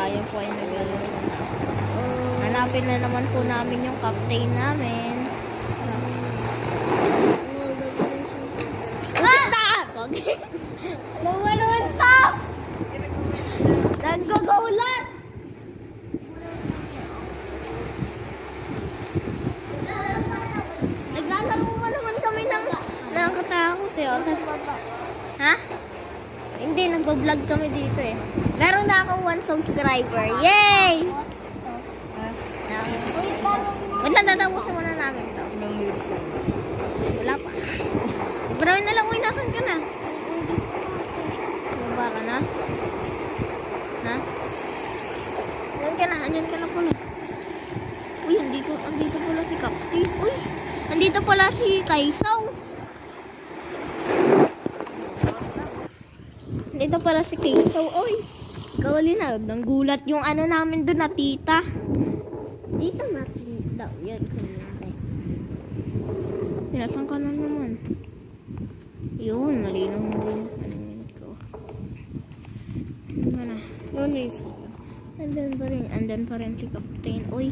tayo po ay naglalaro na. Hanapin na naman po namin yung captain namin. Lumaluan to! Nagagaulan! Naglalaro mo naman kami ng nakakatakot eh. Ha? Hindi, nagbablog kami dito eh. Meron na akong 1 subscriber. Yay! Wait lang, tatapusin muna namin to. Ilang minutes yan? Wala pa. Maraming na lang, uy, nasan ka na? Baba ka na? Ha? Andyan ka na pala. Uy, andito pala si Captain. Uy, andito pala si Kaisaw. Andito pala si Kaisaw. Uy, gawali na. Nanggulat yung ano namin doon na tita. Dito natin daw. Yan, kunyari. Pinasan ka na naman. Yun, malinaw mo din. Ko. Ano na? Yun, isa. Andan pa rin si Captain. Uy.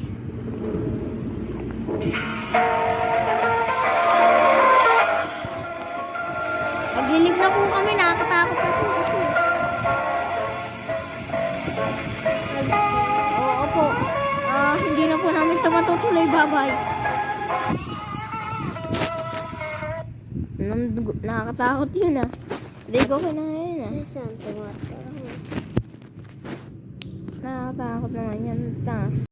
Maglilib na po kami. Nakakatakot na po kasi. Oo po. Hindi na po namin ito matutuloy. Bye-bye. Nakakatakot yun ah. Hindi ko kinahin ah. Nakakatakot naman yan.